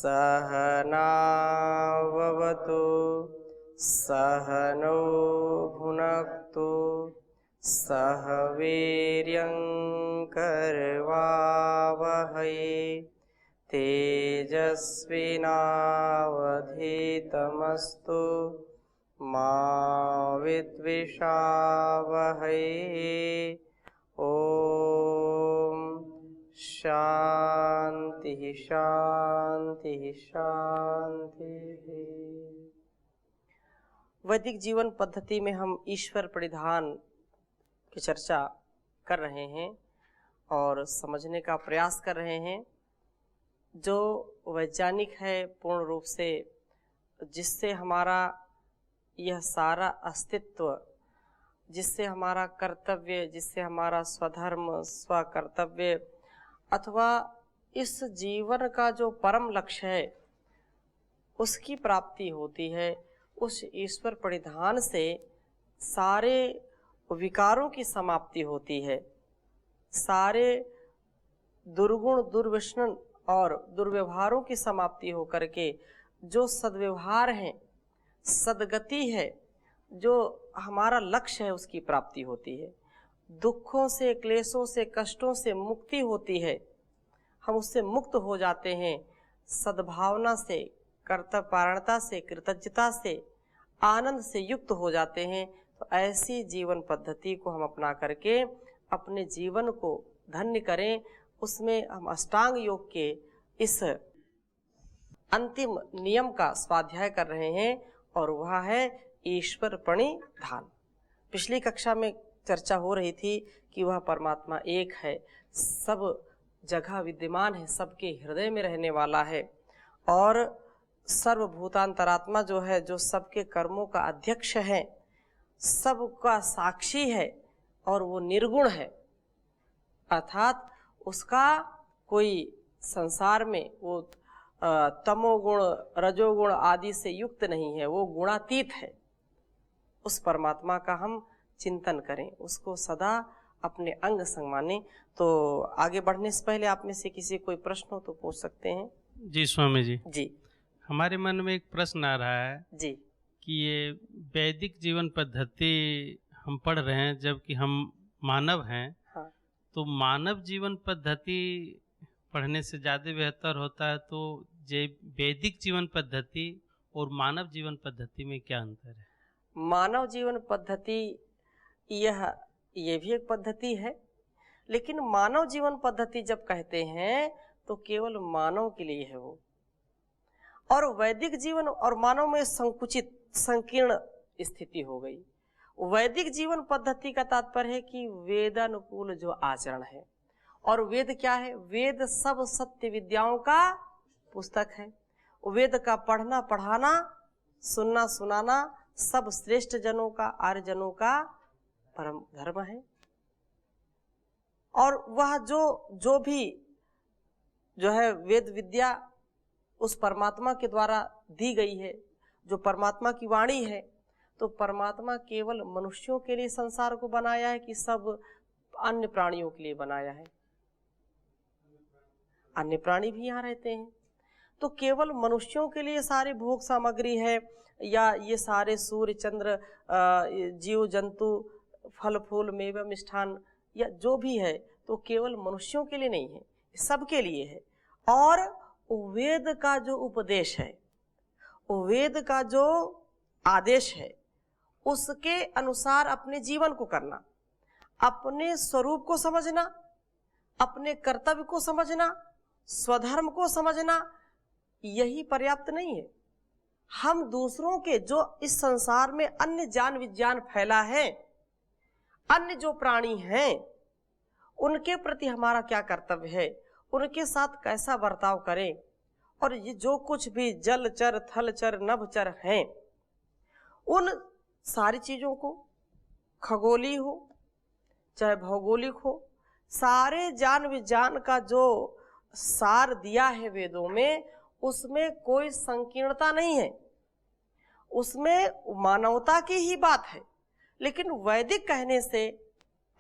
सहनाववतु सहनौ भुनक्तु सह वीर्यं करवावहै तेजस्विनावधीतमस्तु मा विद्विषावहै। ओम शांति शांति शांति। वैदिक जीवन पद्धति में हम ईश्वर परिधान की चर्चा कर रहे हैं और समझने का प्रयास कर रहे हैं। जो वैज्ञानिक है पूर्ण रूप से, जिससे हमारा यह सारा अस्तित्व, जिससे हमारा कर्तव्य, जिससे हमारा स्वधर्म स्वकर्तव्य अथवा इस जीवन का जो परम लक्ष्य है उसकी प्राप्ति होती है, उस ईश्वर परिधान से सारे विकारों की समाप्ति होती है। सारे दुर्गुण दुर्व्यसन और दुर्व्यवहारों की समाप्ति होकर के जो सद्व्यवहार है, सद्गति है, जो हमारा लक्ष्य है उसकी प्राप्ति होती है। दुखों से, क्लेशों से, कष्टों से मुक्ति होती है, हम उससे मुक्त हो जाते हैं। सद्भावना से, कर्तव्यपरायणता से, कृतज्ञता से, आनंद से युक्त हो जाते हैं। तो ऐसी जीवन पद्धति को हम अपना करके अपने जीवन को धन्य करें। उसमें हम अष्टांग योग के इस अंतिम नियम का स्वाध्याय कर रहे हैं और वह है ईश्वर प्रणिधान। पिछली कक्षा में चर्चा हो रही थी कि वह परमात्मा एक है, सब जगह विद्यमान है, सबके हृदय में रहने वाला है और सर्वभूतांतरात्मा जो है, जो सबके कर्मों का अध्यक्ष है, सबका साक्षी है और वो निर्गुण है। अर्थात उसका कोई संसार में वो तमोगुण रजोगुण आदि से युक्त नहीं है, वो गुणातीत है। उस परमात्मा का हम चिंतन करें, उसको सदा अपने अंग संग माने। तो आगे बढ़ने से पहले आप में से किसी कोई प्रश्न हो तो पूछ सकते हैं। जी स्वामी जी। जी, हमारे मन में एक प्रश्न आ रहा है जी कि ये वैदिक जीवन पद्धति हम पढ़ रहे हैं, जबकि हम मानव हैं। हाँ। तो मानव जीवन पद्धति पढ़ने से ज़्यादा बेहतर होता है, तो ये वैदिक जीवन पद्धति और मानव जीवन पद्धति में क्या अंतर है? मानव जीवन पद्धति ये भी एक पद्धति है, लेकिन मानव जीवन पद्धति जब कहते हैं तो केवल मानव के लिए है वो। और वैदिक जीवन और मानव में संकुचित संकीर्ण स्थिति हो गई। वैदिक जीवन पद्धति का तात्पर्य है कि वेदानुकूल जो आचरण है। और वेद क्या है? वेद सब सत्य विद्याओं का पुस्तक है। वेद का पढ़ना पढ़ाना, सुनना सुनाना सब श्रेष्ठ जनों का, आर्य जनों का परम धर्म है। और वह जो भी जो है वेद विद्या उस परमात्मा के द्वारा दी गई है, जो परमात्मा की वाणी है। तो परमात्मा केवल मनुष्यों के लिए संसार को बनाया है कि सब अन्य प्राणियों के लिए बनाया है? अन्य प्राणी भी यहाँ रहते हैं। तो केवल मनुष्यों के लिए सारी भोग सामग्री है या ये सारे सूर्य चंद्र जीव जंतु फल फूल मेवा मिष्ठान या जो भी है, तो केवल मनुष्यों के लिए नहीं है, सबके लिए है। और वेद का जो उपदेश है, वेद का जो आदेश है, उसके अनुसार अपने जीवन को करना, अपने स्वरूप को समझना, अपने कर्तव्य को समझना, स्वधर्म को समझना, यही पर्याप्त नहीं है। हम दूसरों के, जो इस संसार में अन्य ज्ञान विज्ञान फैला है, अन्य जो प्राणी हैं, उनके प्रति हमारा क्या कर्तव्य है, उनके साथ कैसा बर्ताव करें। और ये जो कुछ भी जलचर थलचर नभचर हैं, उन सारी चीजों को, खगोली हो चाहे भौगोलिक हो, सारे ज्ञान विज्ञान का जो सार दिया है वेदों में, उसमें कोई संकीर्णता नहीं है, उसमें मानवता की ही बात है। लेकिन वैदिक कहने से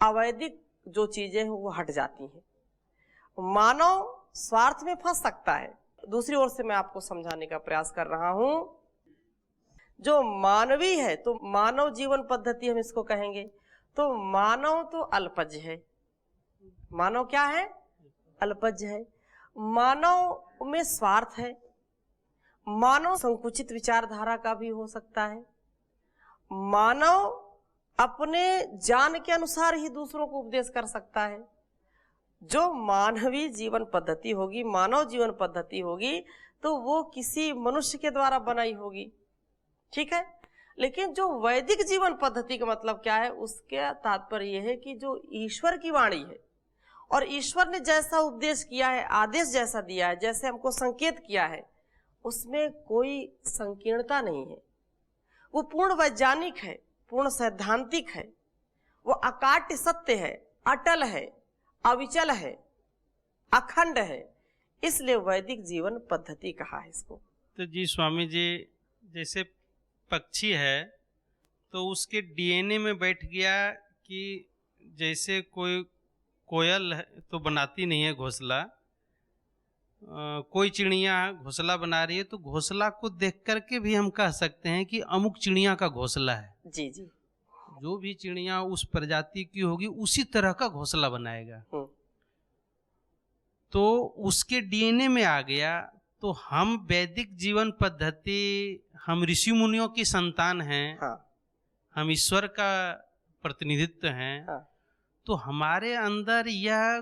अवैदिक जो चीजें हैं वो हट जाती हैं। मानव स्वार्थ में फंस सकता है, दूसरी ओर से मैं आपको समझाने का प्रयास कर रहा हूं। जो मानवीय है, तो मानव जीवन पद्धति हम इसको कहेंगे, तो मानव तो अल्पज्य है। मानव क्या है? अल्पज्य है। मानव में स्वार्थ है। मानव संकुचित विचारधारा का भी हो सकता है। मानव अपने ज्ञान के अनुसार ही दूसरों को उपदेश कर सकता है। जो मानवीय जीवन पद्धति होगी, मानव जीवन पद्धति होगी, तो वो किसी मनुष्य के द्वारा बनाई होगी, ठीक है। लेकिन जो वैदिक जीवन पद्धति का मतलब क्या है, उसके तात्पर्य यह है कि जो ईश्वर की वाणी है और ईश्वर ने जैसा उपदेश किया है, आदेश जैसा दिया है, जैसे हमको संकेत किया है, उसमें कोई संकीर्णता नहीं है। वो पूर्ण वैज्ञानिक है, पूर्ण सैद्धांतिक है, वो अकाट्य सत्य है, अटल है, अविचल है, अखंड है। इसलिए वैदिक जीवन पद्धति कहा है इसको। तो जी स्वामी जी, जैसे पक्षी है तो उसके डीएनए में बैठ गया कि जैसे कोई कोयल है तो बनाती नहीं है घोंसला, कोई चिड़िया घोंसला बना रही है तो घोंसला को देख करके भी हम कह सकते हैं कि अमुक चिड़िया का घोंसला है। जी जी। जो भी चिड़िया उस प्रजाति की होगी उसी तरह का घोंसला बनाएगा। तो उसके डीएनए में आ गया। तो हम वैदिक जीवन पद्धति, हम ऋषि मुनियों की संतान हैं। हाँ। हम ईश्वर का प्रतिनिधित्व हैं। हाँ। तो हमारे अंदर यह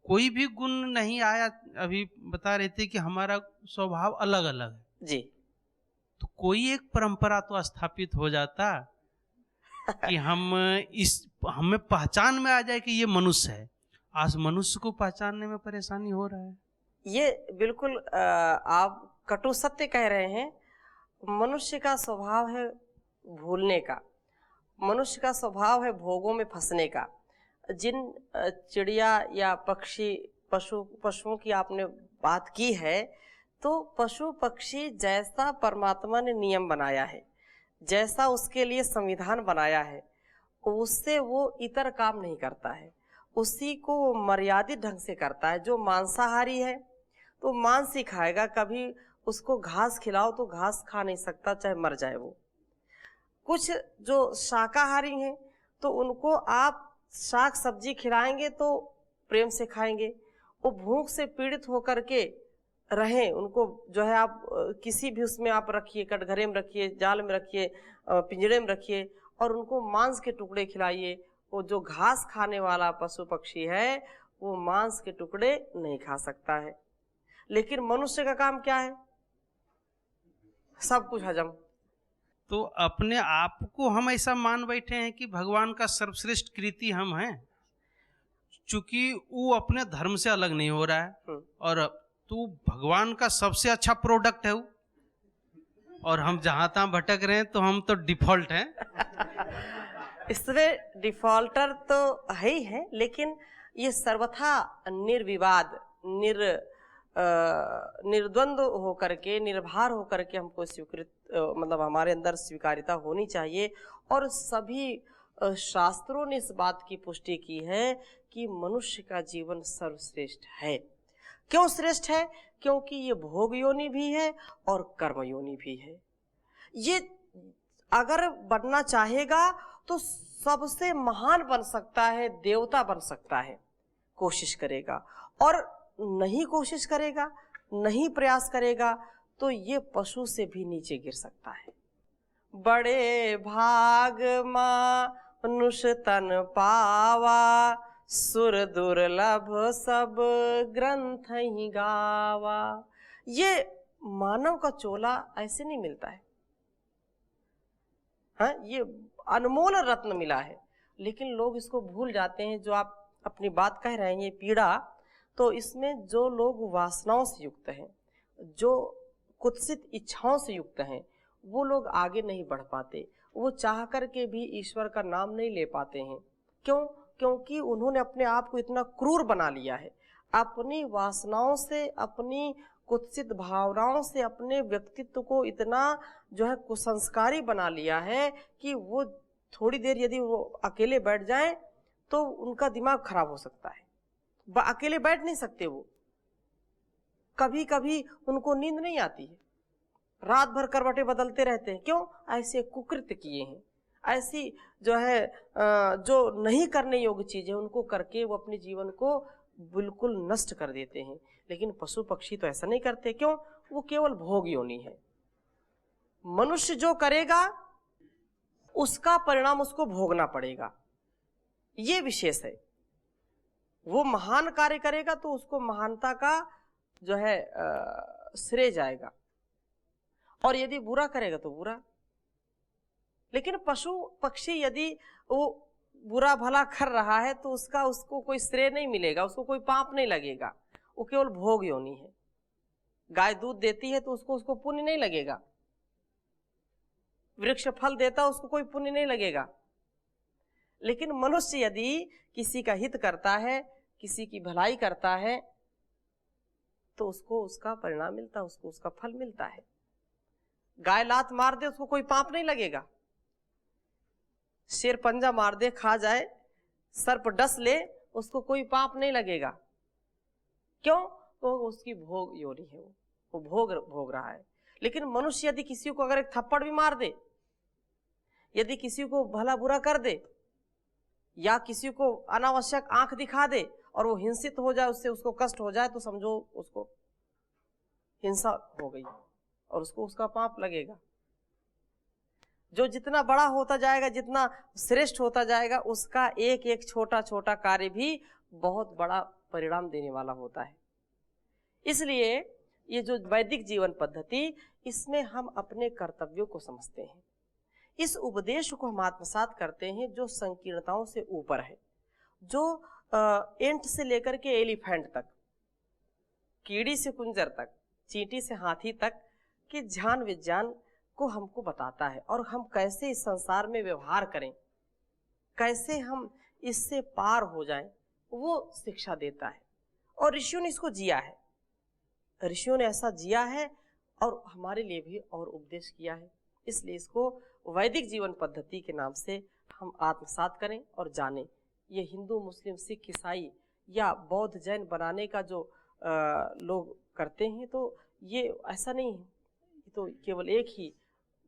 कोई भी गुण नहीं आया। अभी बता रहे थे कि हमारा स्वभाव अलग अलग है जी। तो कोई एक परंपरा तो स्थापित हो जाता कि हमें पहचान में आ जाए कि ये मनुष्य है। आज मनुष्य को पहचानने में परेशानी हो रहा है। ये बिल्कुल आप कटु सत्य कह रहे हैं। मनुष्य का स्वभाव है भूलने का, मनुष्य का स्वभाव है भोगों में फंसने का। जिन चिड़िया या पक्षी पशुओं की आपने बात की है, तो पशु पक्षी जैसा परमात्मा ने नियम बनाया है, जैसा उसके लिए संविधान बनाया है, उससे वो इतर काम नहीं करता है, उसी को मर्यादित ढंग से करता है। जो मांसाहारी है तो मांस ही खाएगा, कभी उसको घास खिलाओ तो घास खा नहीं सकता, चाहे मर जाए वो। कुछ जो शाकाहारी हैं तो उनको आप शाक सब्जी खिलाएंगे तो प्रेम से खाएंगे। वो भूख से पीड़ित होकर के रहें, उनको जो है आप किसी भी उसमें आप रखिए, कटघरे में रखिए, जाल में रखिए, पिंजड़े में रखिए और उनको मांस के टुकड़े खिलाइए। वो जो घास खाने वाला पशु पक्षी है वो मांस के टुकड़े नहीं खा सकता है। लेकिन मनुष्य का काम क्या है? सब कुछ हजम। तो अपने आप को हम ऐसा मान बैठे हैं कि भगवान का सर्वश्रेष्ठ कृति हम हैं, चूंकि वो अपने धर्म से अलग नहीं हो रहा है और तू भगवान का सबसे अच्छा प्रोडक्ट है वो। और हम जहां तहां भटक रहे हैं तो हम तो डिफॉल्ट हैं। इसमें डिफॉल्टर तो है ही है, लेकिन ये सर्वथा निर्विवाद निर्द्वंद होकर के, निर्भर होकर के हमको स्वीकृत, मतलब हमारे अंदर स्वीकार्यता होनी चाहिए। और सभी शास्त्रों ने इस बात की पुष्टि की है कि मनुष्य का जीवन सर्वश्रेष्ठ है। क्यों श्रेष्ठ है? क्योंकि ये भोग योनि भी है और कर्म योनि भी है। ये अगर बनना चाहेगा तो सबसे महान बन सकता है, देवता बन सकता है, कोशिश करेगा। और नहीं कोशिश करेगा, नहीं प्रयास करेगा तो ये पशु से भी नीचे गिर सकता है। बड़े भाग मनुष्य तन पावा, सुर दुर्लभ सब ग्रंथ ही गावा। ये मानव का चोला ऐसे नहीं मिलता है। हाँ, ये अनमोल रत्न मिला है, लेकिन लोग इसको भूल जाते हैं। जो आप अपनी बात कह रहे हैं ये पीड़ा, तो इसमें जो लोग वासनाओं से युक्त हैं, जो कुत्सित इच्छाओं से युक्त हैं, वो लोग आगे नहीं बढ़ पाते। वो चाह कर के भी ईश्वर का नाम नहीं ले पाते हैं। क्यों? क्योंकि उन्होंने अपने आप को इतना क्रूर बना लिया है, अपनी वासनाओं से, अपनी कुत्सित भावनाओं से अपने व्यक्तित्व को इतना जो है कुसंस्कारी बना लिया है कि वो थोड़ी देर यदि वो अकेले बैठ जाएं तो उनका दिमाग खराब हो सकता है। अकेले बैठ नहीं सकते वो। कभी कभी उनको नींद नहीं आती है, रात भर करवटें बदलते रहते हैं। क्यों? ऐसे कुकृत्य किए हैं, ऐसी जो है जो नहीं करने योग्य चीजें उनको करके वो अपने जीवन को बिल्कुल नष्ट कर देते हैं। लेकिन पशु पक्षी तो ऐसा नहीं करते। क्यों? वो केवल भोग योनि है। मनुष्य जो करेगा उसका परिणाम उसको भोगना पड़ेगा, ये विशेष है। वो महान कार्य करेगा तो उसको महानता का जो है श्रेय जाएगा, और यदि बुरा करेगा तो बुरा। लेकिन पशु पक्षी यदि वो बुरा भला कर रहा है तो उसको कोई श्रेय नहीं मिलेगा, उसको कोई पाप नहीं लगेगा, वो केवल भोग योनि है। गाय दूध देती है तो उसको पुण्य नहीं लगेगा, वृक्ष फल देता उसको कोई पुण्य नहीं लगेगा। लेकिन मनुष्य यदि किसी का हित करता है, किसी की भलाई करता है, तो उसको उसका परिणाम मिलता है, उसको उसका फल मिलता है। गाय लात मार दे उसको कोई पाप नहीं लगेगा, शेर पंजा मार दे, खा जाए, सर्प डस ले, उसको कोई पाप नहीं लगेगा। क्यों? तो उसकी भोग योनि है, वो भोग रहा है। लेकिन मनुष्य यदि किसी को अगर एक थप्पड़ भी मार दे, यदि किसी को भला बुरा कर दे, या किसी को अनावश्यक आंख दिखा दे और वो हिंसित हो जाए, उससे उसको कष्ट हो जाए, तो समझो उसको हिंसा हो गई और उसको उसका पाप लगेगा। जो जितना बड़ा होता जाएगा, जितना श्रेष्ठ होता जाएगा, उसका एक एक छोटा छोटा कार्य भी बहुत बड़ा परिणाम देने वाला होता है। इसलिए ये जो वैदिक जीवन पद्धति, इसमें हम अपने कर्तव्यों को समझते हैं, इस उपदेश को हम आत्मसात करते हैं जो संकीर्णताओं से ऊपर है, जो एंट से लेकर के एलिफेंट तक, कीड़ी से कुंजर तक, चींटी से हाथी तक के ध्यान विज्ञान को हमको बताता है, और हम कैसे इस संसार में व्यवहार करें, कैसे हम इससे पार हो जाएं, वो शिक्षा देता है। और ऋषियों ने इसको जिया है, ऋषियों ने ऐसा जिया है और हमारे लिए भी और उपदेश किया है। इसलिए इसको वैदिक जीवन पद्धति के नाम से हम आत्मसात करें और जानें। ये हिंदू, मुस्लिम, सिख, ईसाई या बौद्ध, जैन बनाने का जो लोग करते हैं, तो ये ऐसा नहीं है। तो केवल एक ही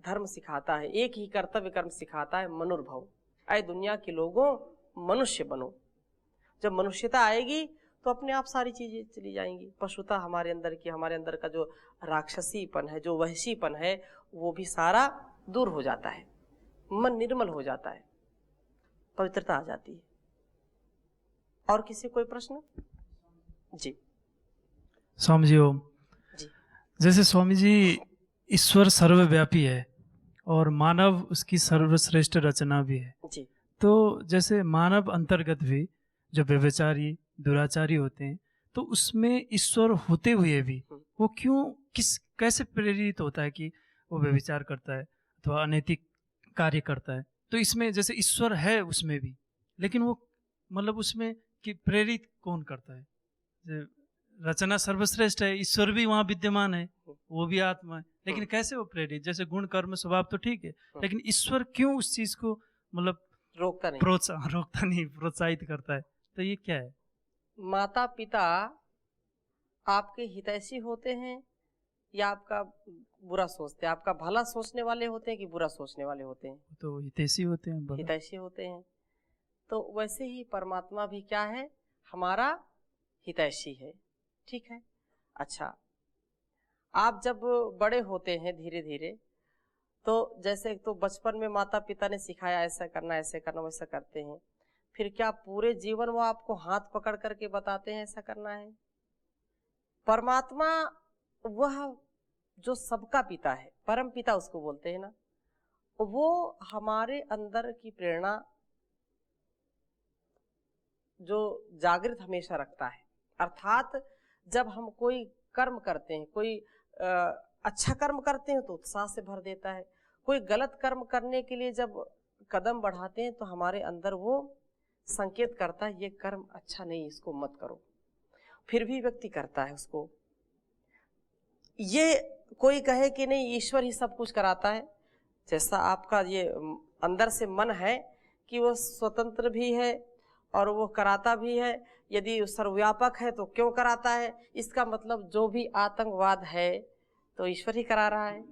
धर्म सिखाता है, एक ही कर्तव्य कर्म सिखाता है, मनुर्भव। आए दुनिया के लोगों, मनुष्य बनो। जब मनुष्यता आएगी तो अपने आप सारी चीजें चली जाएंगी। पशुता हमारे अंदर का जो राक्षसीपन है, जो वहशीपन है, वो भी सारा दूर हो जाता है, मन निर्मल हो जाता है, पवित्रता आ जाती है। और किसी कोई प्रश्न? जी स्वामी जी ओम जी। जैसे स्वामी जी, ईश्वर सर्वव्यापी है और मानव उसकी सर्वश्रेष्ठ रचना भी है जी। तो जैसे मानव अंतर्गत भी जो व्यभिचारी, दुराचारी होते हैं, तो उसमें ईश्वर होते हुए भी वो कैसे प्रेरित होता है कि वो व्यभिचार करता है अथवा अनैतिक कार्य करता है? तो इसमें जैसे ईश्वर है उसमें भी, लेकिन वो मतलब उसमें कि प्रेरित कौन करता है? रचना सर्वश्रेष्ठ है, ईश्वर भी वहाँ विद्यमान है, वो भी आत्मा है, लेकिन कैसे वो प्रेरित? जैसे गुण कर्म स्वभाव तो ठीक है, लेकिन ईश्वर क्यों उस चीज को मतलब रोकता नहीं, प्रोत्साहित करता है? तो ये क्या है? माता पिता आपके हितैषी होते हैं या आपका बुरा सोचते हैं? आपका भला सोचने वाले होते हैं कि बुरा सोचने वाले होते हैं? तो हितैषी होते हैं, हितैषी होते हैं। तो वैसे ही परमात्मा भी क्या है? हमारा हितैषी है। ठीक है। अच्छा, आप जब बड़े होते हैं धीरे धीरे, तो जैसे तो बचपन में माता पिता ने सिखाया ऐसा करना, ऐसे करना, वैसा करते हैं, फिर क्या पूरे जीवन वो आपको हाथ पकड़ करके बताते हैं ऐसा करना है? परमात्मा वह जो सबका पिता है, परम पिता उसको बोलते हैं ना, वो हमारे अंदर की प्रेरणा जो जागृत हमेशा रखता है। अर्थात जब हम कोई कर्म करते हैं, कोई अच्छा कर्म करते हैं तो उत्साह से भर देता है, कोई गलत कर्म करने के लिए जब कदम बढ़ाते हैं तो हमारे अंदर वो संकेत करता है ये कर्म अच्छा नहीं, इसको मत करो, फिर भी व्यक्ति करता है उसको। ये कोई कहे कि नहीं ईश्वर ही सब कुछ कराता है, जैसा आपका ये अंदर से मन है कि वो स्वतंत्र भी है और वो कराता भी है, यदि सर्वव्यापक है तो क्यों कराता है? इसका मतलब जो भी आतंकवाद है तो ईश्वर ही करा रहा है,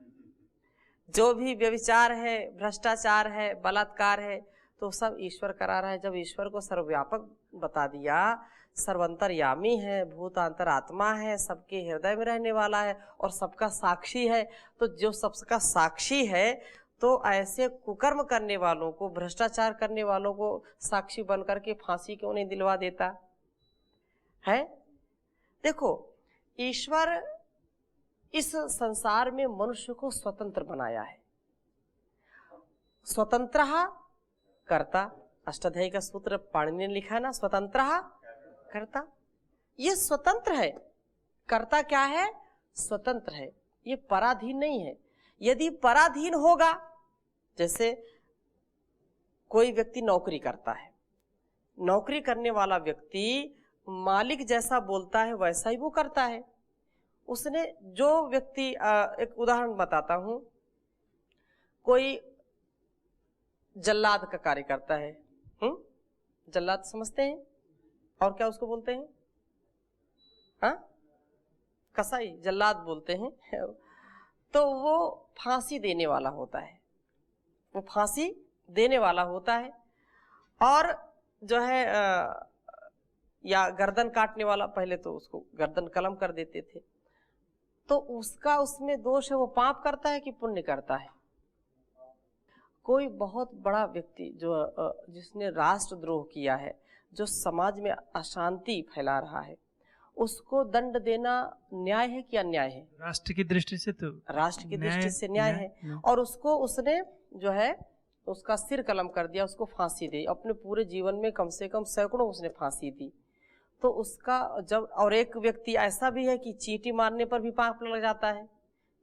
जो भी व्यभिचार है, भ्रष्टाचार है, बलात्कार है, तो सब ईश्वर करा रहा है। जब ईश्वर को सर्वव्यापक बता दिया, सर्वंतरयामी है, भूतांतर आत्मा है, सबके हृदय में रहने वाला है और सबका साक्षी है, तो जो सबका साक्षी है तो ऐसे कुकर्म करने वालों को, भ्रष्टाचार करने वालों को साक्षी बन करके फांसी क्यों नहीं दिलवा देता है? देखो, ईश्वर इस संसार में मनुष्य को स्वतंत्र बनाया है। स्वतंत्रः कर्ता, अष्टाध्यायी का सूत्र पाणिनि ने लिखा है ना, स्वतंत्रः कर्ता। ये स्वतंत्र है। कर्ता क्या है? स्वतंत्र है, ये पराधीन नहीं है। यदि पराधीन होगा, जैसे कोई व्यक्ति नौकरी करता है, नौकरी करने वाला व्यक्ति मालिक जैसा बोलता है वैसा ही वो करता है। उसने जो व्यक्ति, एक उदाहरण बताता हूं, कोई जल्लाद का कार्य करता है, जल्लाद समझते हैं? और क्या उसको बोलते हैं? हाँ, कसाई, जल्लाद बोलते हैं। तो वो फांसी देने वाला होता है, वो फांसी देने वाला होता है। और जो है या गर्दन काटने वाला, पहले तो उसको गर्दन कलम कर देते थे, तो उसका उसमें दोष है, वो पाप करता है कि पुण्य करता है? कोई बहुत बड़ा व्यक्ति जो जिसने राष्ट्रद्रोह किया है, जो समाज में अशांति फैला रहा है, उसको दंड देना न्याय है कि अन्याय है? राष्ट्र की दृष्टि से तो राष्ट्र की दृष्टि से न्याय है। और उसको उसने जो है उसका सिर कलम कर दिया, उसको फांसी दी। अपने पूरे जीवन में कम से कम सैकड़ों उसने फांसी दी। तो उसका जब, और एक व्यक्ति ऐसा भी है कि चींटी मारने पर भी पाप लग जाता है।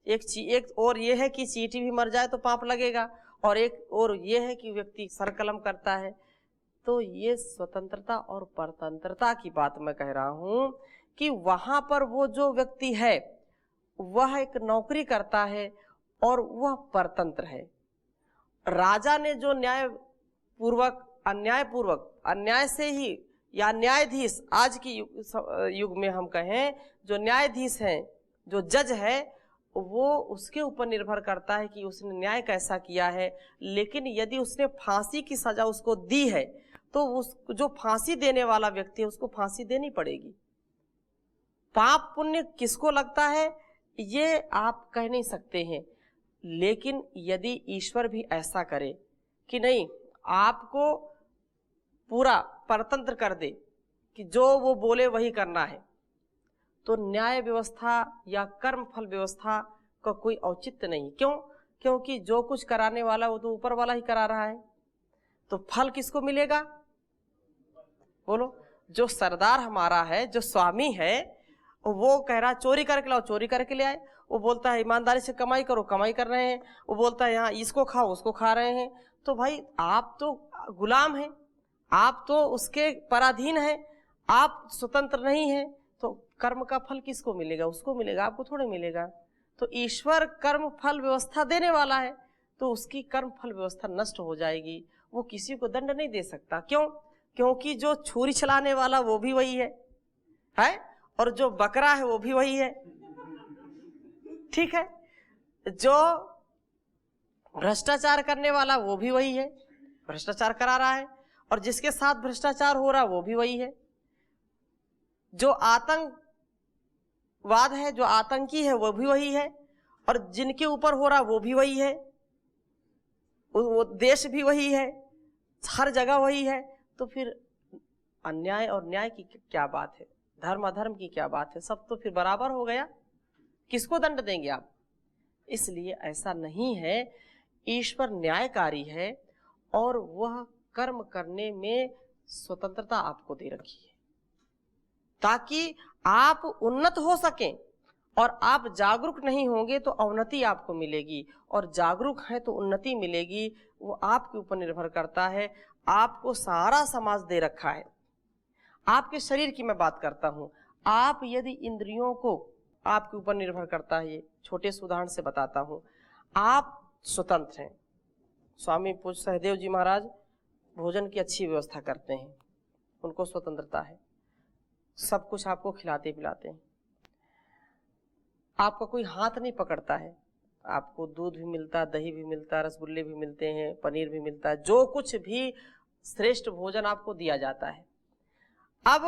एक और ये है कि चींटी भी मर जाए तो पाप लगेगा, और एक और ये है कि व्यक्ति सर कलम करता है। तो ये स्वतंत्रता और परतंत्रता की बात मैं कह रहा हूं कि वहां पर वो जो व्यक्ति है वह एक नौकरी करता है और वह परतंत्र है। राजा ने जो न्याय पूर्वक, अन्याय पूर्वक, अन्याय से ही, या न्यायाधीश, आज की युग में हम कहें जो न्यायाधीश हैं, जो जज है, वो उसके ऊपर निर्भर करता है कि उसने न्याय कैसा किया है। लेकिन यदि उसने फांसी की सजा उसको दी है तो उस जो फांसी देने वाला व्यक्ति है उसको फांसी देनी पड़ेगी। पाप पुण्य किसको लगता है ये आप कह नहीं सकते हैं, लेकिन यदि ईश्वर भी ऐसा करे कि नहीं, आपको पूरा परतंत्र कर दे कि जो वो बोले वही करना है, तो न्याय व्यवस्था या कर्म फल व्यवस्था का कोई औचित्य नहीं। क्यों? क्योंकि जो कुछ कराने वाला वो तो ऊपर वाला ही करा रहा है। तो फल किसको मिलेगा? बोलो। जो सरदार हमारा है, जो स्वामी है, वो कह रहा चोरी करके लाओ, चोरी करके ले आए। वो बोलता है ईमानदारी से कमाई करो, कमाई कर रहे हैं। वो बोलता है यहाँ इसको खाओ, उसको खा रहे हैं। तो भाई आप तो गुलाम हैं, आप तो उसके पराधीन हैं, आप स्वतंत्र नहीं हैं। तो कर्म का फल किसको मिलेगा? उसको मिलेगा, आपको थोड़े मिलेगा। तो ईश्वर कर्म फल व्यवस्था देने वाला है, तो उसकी कर्म फल व्यवस्था नष्ट हो जाएगी। वो किसी को दंड नहीं दे सकता। क्यों? क्योंकि जो छुरी चलाने वाला वो भी वही है और जो बकरा है वो भी वही है। ठीक है, जो भ्रष्टाचार करने वाला वो भी वही है, भ्रष्टाचार करा रहा है, और जिसके साथ भ्रष्टाचार हो रहा वो भी वही है। जो आतंकवाद है, जो आतंकी है वो भी वही है, और जिनके ऊपर हो रहा वो भी वही है, वो देश भी वही है, हर जगह वही है। तो फिर अन्याय और न्याय की क्या बात है, धर्म अधर्म की क्या बात है? सब तो फिर बराबर हो गया, किसको दंड देंगे आप? इसलिए ऐसा नहीं है, ईश्वर न्यायकारी है और वह कर्म करने में स्वतंत्रता आपको दे रखी है ताकि आप उन्नत हो सकें। और आप जागरूक नहीं होंगे तो अवनति आपको मिलेगी, और जागरूक है तो उन्नति मिलेगी। वो आपके ऊपर निर्भर करता है। आपको सारा समाज दे रखा है। आपके शरीर की मैं बात करता हूं, आप यदि इंद्रियों को, आपके ऊपर निर्भर करता है। ये छोटे से उदाहरण से बताता हूं। आप स्वतंत्र हैं, स्वामी पूज्य सहदेव जी महाराज भोजन की अच्छी व्यवस्था करते हैं, उनको स्वतंत्रता है। सब कुछ आपको खिलाते पिलाते हैं, आपका कोई हाथ नहीं पकड़ता है, आपको दूध भी मिलता है, दही भी मिलता है, रसगुल्ले भी मिलते हैं, पनीर भी मिलता है, जो कुछ भी श्रेष्ठ भोजन आपको दिया जाता है। अब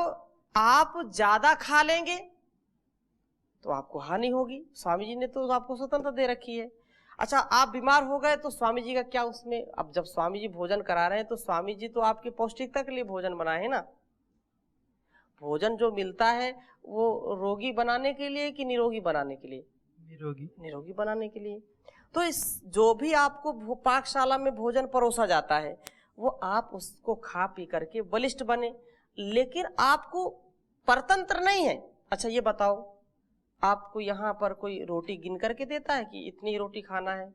आप ज्यादा खा लेंगे तो आपको हानि होगी। स्वामी जी ने तो आपको स्वतंत्रता दे रखी है। अच्छा, आप बीमार हो गए तो स्वामी जी का क्या उसमें? अब जब स्वामी जी भोजन करा रहे हैं तो स्वामी जी तो आपकी पौष्टिकता के लिए भोजन बनाए हैं ना। भोजन जो मिलता है वो रोगी बनाने के लिए कि निरोगी बनाने के लिए? निरोगी बनाने के लिए। तो इस जो भी आपको पाकशाला में भोजन परोसा जाता है वो आप उसको खा पी करके बलिष्ठ बने, लेकिन आपको परतंत्र नहीं है। अच्छा ये बताओ, आपको यहाँ पर कोई रोटी गिन करके देता है कि इतनी रोटी खाना है?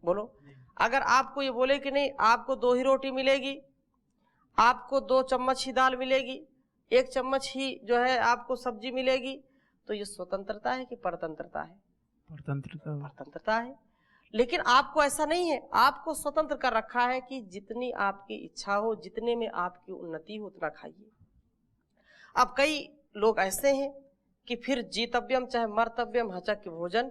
बोलो। अगर आपको ये बोले कि नहीं आपको 2 ही रोटी मिलेगी, आपको 2 चम्मच ही दाल मिलेगी, 1 चम्मच ही जो है आपको सब्जी मिलेगी, तो ये स्वतंत्रता है कि परतंत्रता है? परतंत्रता है। लेकिन आपको ऐसा नहीं है, आपको स्वतंत्र कर रखा है कि जितनी आपकी इच्छा हो, जितने में आपकी उन्नति हो उतना खाइए। अब कई लोग ऐसे हैं कि फिर जीतव्यम चाहे मर्तव्यम हचक भोजन,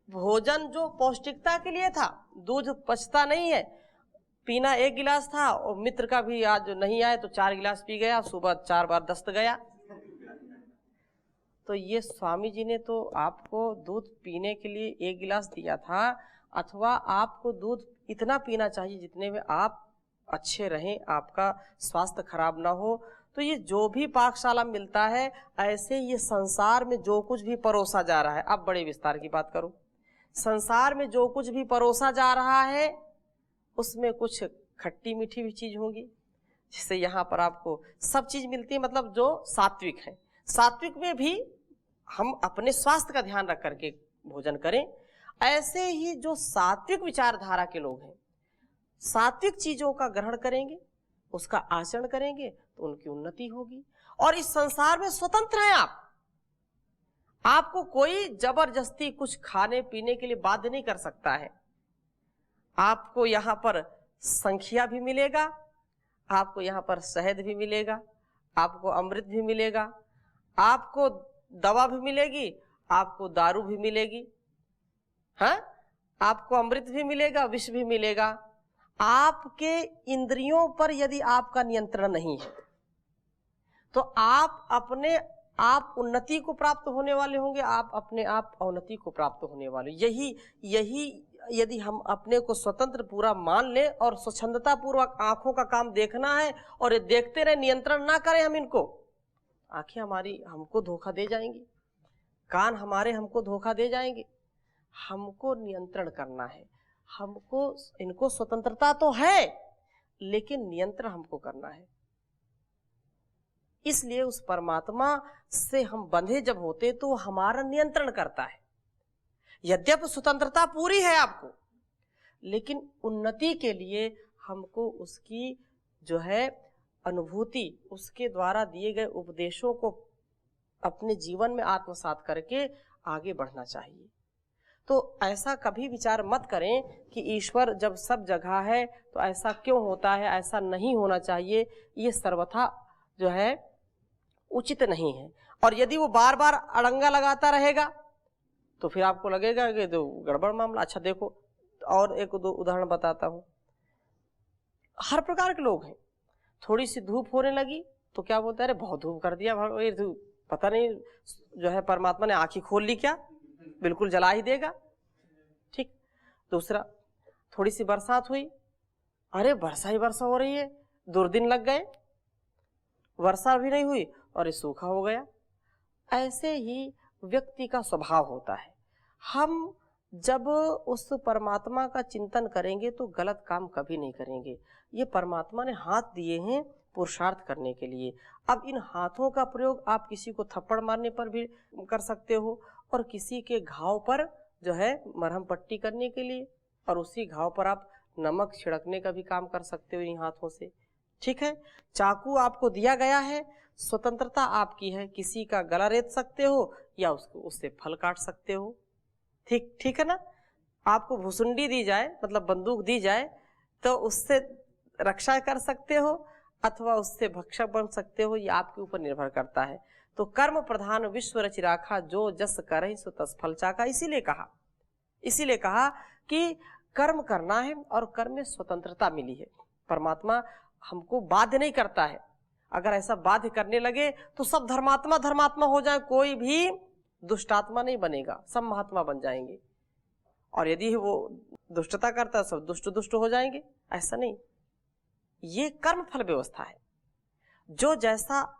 भोजन जो पौष्टिकता के लिए था, दूध पचता नहीं है, पीना 1 गिलास था और मित्र का भी आज नहीं आए तो 4 गिलास पी गया, सुबह 4 बार दस्त गया। तो ये स्वामी जी ने तो आपको दूध पीने के लिए 1 गिलास दिया था, अथवा आपको दूध इतना पीना चाहिए जितने में आप अच्छे रहें, आपका स्वास्थ्य खराब ना हो। तो ये जो भी पाकशाला मिलता है, ऐसे ये संसार में जो कुछ भी परोसा जा रहा है, अब बड़े विस्तार की बात करूं, संसार में जो कुछ भी परोसा जा रहा है उसमें कुछ खट्टी मीठी भी चीज होगी, जिससे यहाँ पर आपको सब चीज मिलती है, मतलब जो सात्विक है। सात्विक में भी हम अपने स्वास्थ्य का ध्यान रख करके भोजन करें। ऐसे ही जो सात्विक विचारधारा के लोग हैं, सात्विक चीजों का ग्रहण करेंगे, उसका आचरण करेंगे तो उनकी उन्नति होगी। और इस संसार में स्वतंत्र हैं आप, आपको कोई जबरदस्ती कुछ खाने पीने के लिए बाध्य नहीं कर सकता है। आपको यहाँ पर संखिया भी मिलेगा, आपको यहाँ पर शहद भी मिलेगा, आपको अमृत भी मिलेगा, आपको दवा भी मिलेगी, आपको दारू भी मिलेगी, हाँ, आपको अमृत भी मिलेगा, विष भी मिलेगा। आपके इंद्रियों पर यदि आपका नियंत्रण नहीं है तो आप उन्नति को प्राप्त होने वाले होंगे, आप अपने आप अवनति को प्राप्त होने वाले। यही यदि हम अपने को स्वतंत्र पूरा मान ले और स्वच्छंदता पूर्वक आंखों का काम देखना है और ये देखते रहे, नियंत्रण ना करें हम इनको, आंखें हमारी हमको धोखा दे जाएंगी, कान हमारे हमको धोखा दे जाएंगे। हमको नियंत्रण करना है, हमको इनको स्वतंत्रता तो है लेकिन नियंत्रण हमको करना है। इसलिए उस परमात्मा से हम बंधे जब होते तो हमारा नियंत्रण करता है। यद्यपि स्वतंत्रता पूरी है आपको, लेकिन उन्नति के लिए हमको उसकी जो है अनुभूति, उसके द्वारा दिए गए उपदेशों को अपने जीवन में आत्मसात करके आगे बढ़ना चाहिए। तो ऐसा कभी विचार मत करें कि ईश्वर जब सब जगह है तो ऐसा क्यों होता है, ऐसा नहीं होना चाहिए, ये सर्वथा जो है उचित नहीं है। और यदि वो बार बार अड़ंगा लगाता रहेगा तो फिर आपको लगेगा कि जो गड़बड़ मामला। अच्छा देखो, और एक दो उदाहरण बताता हूँ। हर प्रकार के लोग हैं, थोड़ी सी धूप होने लगी तो क्या बोलते हैं, अरे बहुत धूप कर दिया, पता नहीं जो है परमात्मा ने आंखें खोल ली क्या, बिल्कुल जला ही देगा। ठीक। दूसरा, थोड़ी सी बरसात हुई, अरे वर्षा ही वर्षा हो रही है, दुर्दिन लग गए, वर्षा भी नहीं हुई और ये सूखा हो गया। ऐसे ही व्यक्ति का स्वभाव होता है। हम जब उस परमात्मा का चिंतन करेंगे तो गलत काम कभी नहीं करेंगे। ये परमात्मा ने हाथ दिए हैं पुरुषार्थ करने के लिए। अब इन हाथों का प्रयोग आप किसी को थप्पड़ मारने पर भी कर सकते हो और किसी के घाव पर जो है मरहम पट्टी करने के लिए, और उसी घाव पर आप नमक छिड़कने का भी काम कर सकते हो इन हाथों से। ठीक है। चाकू आपको दिया गया है, स्वतंत्रता आपकी है, किसी का गला रेत सकते हो या उससे फल काट सकते हो। ठीक है ना। आपको भुसुंडी दी जाए, मतलब बंदूक दी जाए, तो उससे रक्षा कर सकते हो। अथवा उससे भक्षक बन सकते हो, ये आपके ऊपर निर्भर करता है। तो कर्म प्रधान विश्व रचि राखा, जो जस करहि सो तस फल चाखा। इसीलिए कहा कि कर्म करना है और कर्म में स्वतंत्रता मिली है। परमात्मा हमको बाध्य नहीं करता है। अगर ऐसा बाध्य करने लगे तो सब धर्मात्मा हो जाए, कोई भी दुष्टात्मा नहीं बनेगा, सब महात्मा बन जाएंगे। और यदि वो दुष्टता करता है सब दुष्ट हो जाएंगे, ऐसा नहीं। ये कर्म फल व्यवस्था है। जो जैसा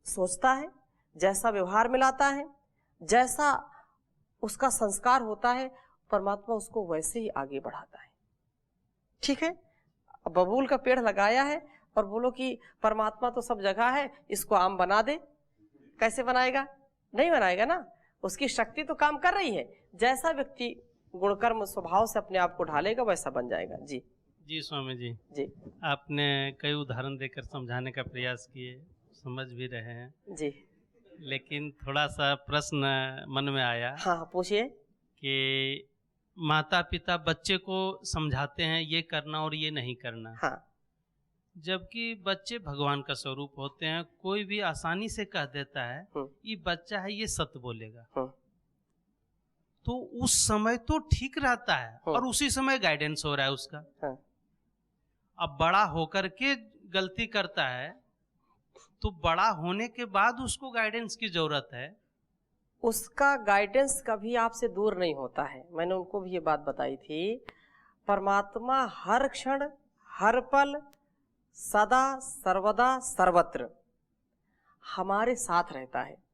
सोचता है, जैसा व्यवहार में लाता है, जैसा उसका संस्कार होता है, परमात्मा उसको वैसे ही आगे बढ़ाता है। ठीक है, अब बबूल का पेड़ लगाया है और बोलो कि परमात्मा तो सब जगह है, इसको आम बना दे, कैसे बनाएगा? नहीं बनाएगा ना। उसकी शक्ति तो काम कर रही है। जैसा व्यक्ति गुणकर्म स्वभाव से अपने आप को ढालेगा वैसा बन जाएगा। जी जी स्वामी जी, जी आपने कई उदाहरण देकर समझाने का प्रयास किए, समझ भी रहे हैं जी। लेकिन थोड़ा सा प्रश्न मन में आया हाँ, पूछिए। कि माता पिता बच्चे को समझाते हैं ये करना और ये नहीं करना, हाँ जबकि बच्चे भगवान का स्वरूप होते हैं। कोई भी आसानी से कह देता है ये बच्चा है, ये सत्य बोलेगा, तो उस समय तो ठीक रहता है और उसी समय गाइडेंस हो रहा है उसका। अब बड़ा होकर के गलती करता है तो बड़ा होने के बाद उसको गाइडेंस की जरूरत है। उसका गाइडेंस कभी आपसे दूर नहीं होता है। मैंने उनको भी ये बात बताई थी। परमात्मा हर क्षण, हर पल, सदा सर्वदा सर्वत्र हमारे साथ रहता है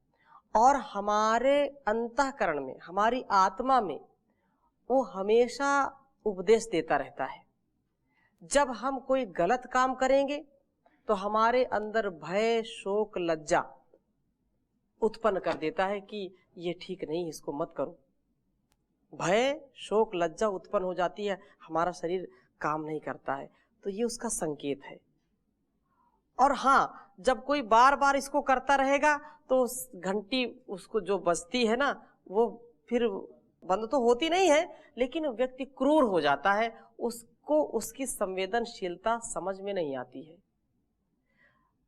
और हमारे अंतःकरण में, हमारी आत्मा में वो हमेशा उपदेश देता रहता है। जब हम कोई गलत काम करेंगे तो हमारे अंदर भय, शोक, लज्जा उत्पन्न कर देता है कि ये ठीक नहीं, इसको मत करो। भय, शोक, लज्जा उत्पन्न हो जाती है, हमारा शरीर काम नहीं करता है, तो ये उसका संकेत है। और हाँ, जब कोई बार बार इसको करता रहेगा तो घंटी उसको जो बजती है ना, वो फिर बंद तो होती नहीं है, लेकिन व्यक्ति क्रूर हो जाता है, उसको उसकी संवेदनशीलता समझ में नहीं आती है।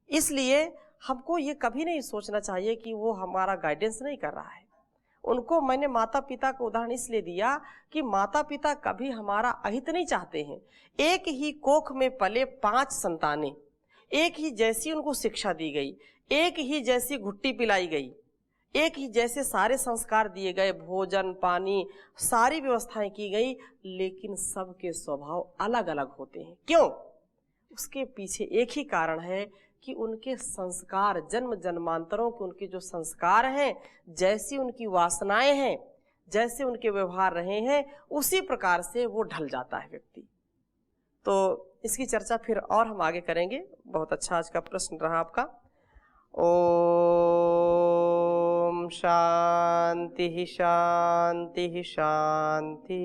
इसलिए हमको ये कभी नहीं सोचना चाहिए कि वो हमारा गाइडेंस नहीं कर रहा है। उनको मैंने माता पिता का उदाहरण इसलिए दिया कि माता पिता कभी हमारा अहित नहीं चाहते हैं। एक ही कोख में पले 5 संतानें, एक ही जैसी उनको शिक्षा दी गई, एक ही जैसी घुट्टी पिलाई गई, एक ही जैसे सारे संस्कार दिए गए, भोजन पानी सारी व्यवस्थाएं की गई, लेकिन सबके स्वभाव अलग अलग होते हैं। क्यों? उसके पीछे एक ही कारण है कि उनके संस्कार, जन्म जन्मांतरों के उनके जो संस्कार हैं, जैसी उनकी वासनाएं हैं, जैसे उनके व्यवहार रहे हैं, उसी प्रकार से वो ढल जाता है व्यक्ति। तो इसकी चर्चा फिर और हम आगे करेंगे। बहुत अच्छा आज का प्रश्न रहा आपका। ओम शांति शांति शांति।